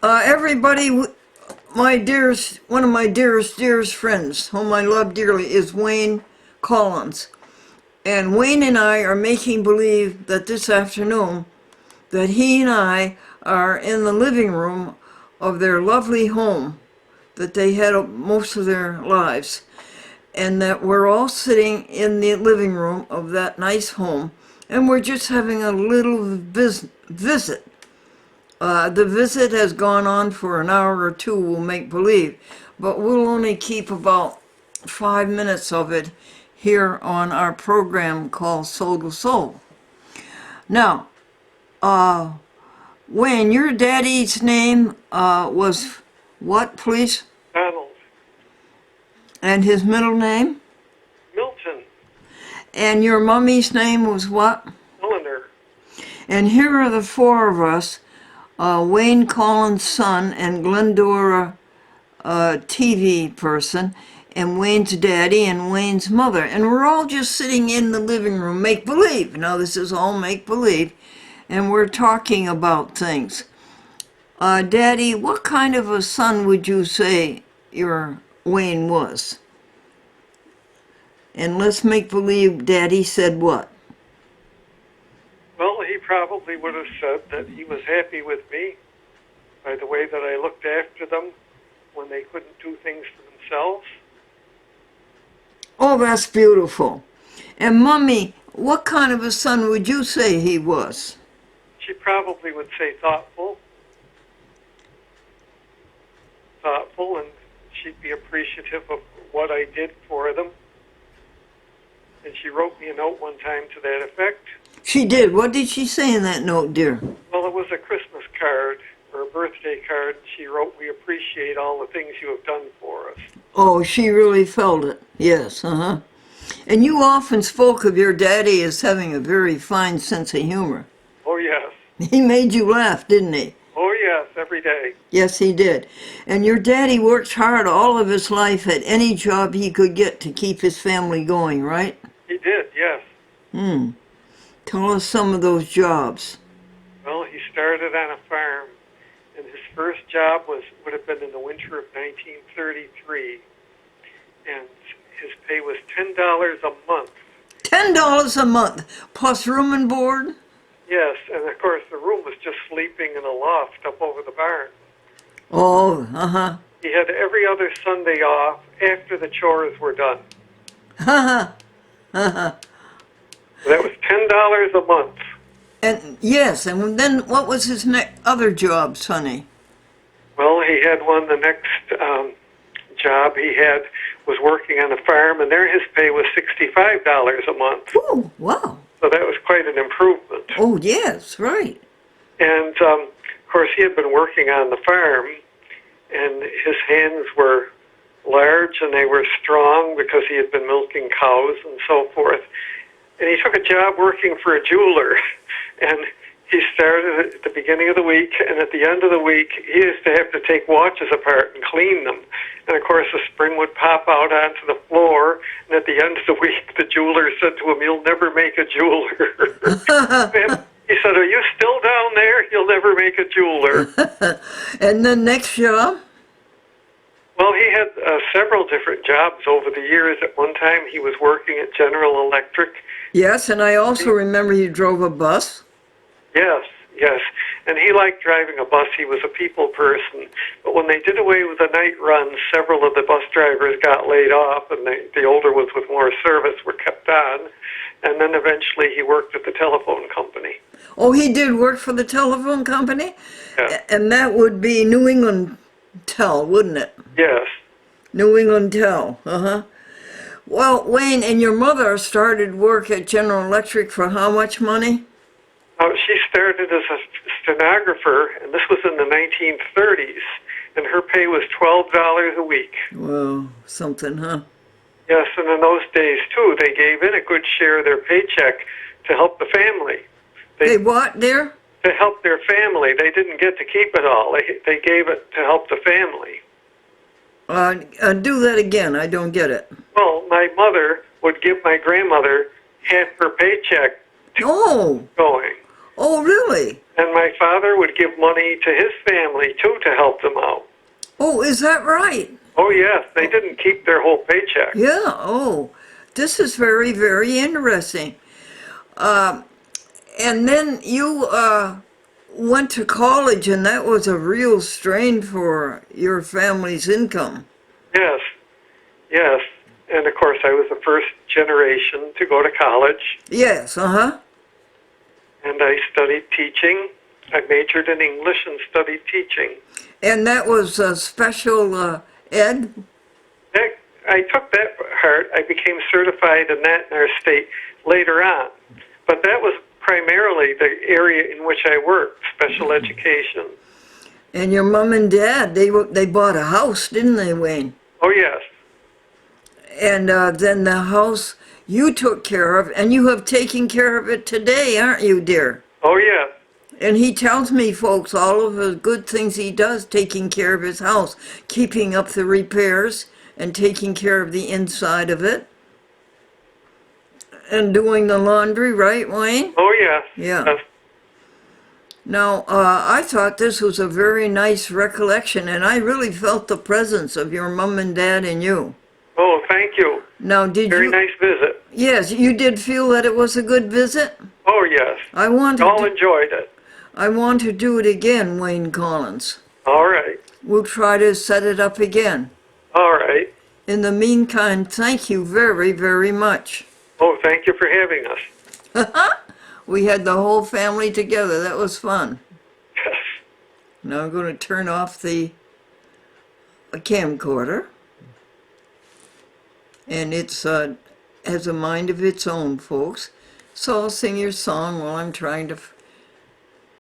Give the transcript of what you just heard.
Everybody, my dearest, one of my dearest friends, whom I love dearly, is Wayne Collins. And Wayne and I are making believe that this afternoon that he and I are in the living room of their lovely home that they had most of their lives. And that we're all sitting in the living room of that nice home and we're just having a little visit. The visit has gone on for an hour or two, we'll make believe, but we'll only keep about 5 minutes of it here on our program called Soul to Soul. Now, Wayne, your daddy's name was what, please? Donald. And his middle name? Milton. And your mummy's name was what? Eleanor. And here are the four of us, Wayne Collins' son and Glendora, TV person, and Wayne's daddy and Wayne's mother. And we're all just sitting in the living room, make-believe. Now, this is all make-believe. And we're talking about things. Daddy, what kind of a son would you say your Wayne was? And let's make believe Daddy said what? Well, he probably would have said that he was happy with me by the way that I looked after them when they couldn't do things for themselves. Oh, that's beautiful. And Mommy, what kind of a son would you say he was? She probably would say thoughtful, and she'd be appreciative of what I did for them. And she wrote me a note one time to that effect. She did. What did she say in that note, dear? Well, it was a Christmas card or a birthday card. She wrote, "We appreciate all the things you have done for us." Oh, she really felt it. Yes, And you often spoke of your daddy as having a very fine sense of humor. Oh, yes. He made you laugh, didn't he? Oh, yes, every day. Yes, he did. And your daddy worked hard all of his life at any job he could get to keep his family going, right? He did, yes. Tell us some of those jobs. Well, he started on a farm, and his first job would have been in the winter of 1933, and his pay was $10 a month. $10 a month, plus room and board? Yes, and of course the room was just sleeping in a loft up over the barn. Oh, He had every other Sunday off after the chores were done. That was $10 a month. And yes, and then what was his other job, Sonny? Well, he had one. The next job he had was working on a farm, and there his pay was $65 a month. Oh, wow. So that was quite an improvement. Oh, yes, right. And, of course, he had been working on the farm, and his hands were large and they were strong because he had been milking cows and so forth. And he took a job working for a jeweler, and he started at the beginning of the week, and at the end of the week, he used to have to take watches apart and clean them. And, of course, the spring would pop out onto the floor, and at the end of the week, the jeweler said to him, "You'll never make a jeweler." And he said, "Are you still down there? You'll never make a jeweler." And the next job? Well, he had several different jobs over the years. At one time, he was working at General Electric. Yes, and I also remember you drove a bus. Yes, yes. And he liked driving a bus. He was a people person. But when they did away with the night runs, several of the bus drivers got laid off, and the older ones with more service were kept on. And then eventually he worked at the telephone company. Oh, he did work for the telephone company? Yeah. And that would be New England Tel, wouldn't it? Yes. New England Tel, Well, Wayne, and your mother started work at General Electric for how much money? She started as a stenographer, and this was in the 1930s, and her pay was $12 a week. Well, something, huh? Yes, and in those days, too, they gave in a good share of their paycheck to help the family. They what, dear? To help their family. They didn't get to keep it all. They gave it to help the family. Do that again. I don't get it. Well, my mother would give my grandmother half her paycheck going. Oh, really? And my father would give money to his family, too, to help them out. Oh, is that right? Oh, yes, they didn't keep their whole paycheck. Yeah, oh, this is very, very interesting. And then you went to college, and that was a real strain for your family's income. Yes, yes. And, of course, I was the first generation to go to college, Yes, uh-huh. and I studied teaching. I majored in English and studied teaching. And that was special ed? I took that part. I became certified in that in our state later on. But that was primarily the area in which I worked, special education. And your mom and dad, they bought a house, didn't they, Wayne? Oh, yes. And then the house you took care of, and you have taken care of it today, aren't you, dear? Oh, yes. And he tells me, folks, all of the good things he does, taking care of his house, keeping up the repairs, and taking care of the inside of it, and doing the laundry, right, Wayne? Oh, yes. Yeah. Yes. Now, I thought this was a very nice recollection, and I really felt the presence of your mom and dad and you. Oh, thank you. Now, did Very you? nice visit. Yes, you did feel that it was a good visit? Oh, yes. I want All to. enjoyed it. I want to do it again, Wayne Collins. All right. We'll try to set it up again. All right. In the meantime, thank you very, very much. Oh, thank you for having us. We had the whole family together. That was fun. Yes. Now I'm going to turn off the camcorder. And it's has a mind of its own, folks. So I'll sing your song while I'm trying to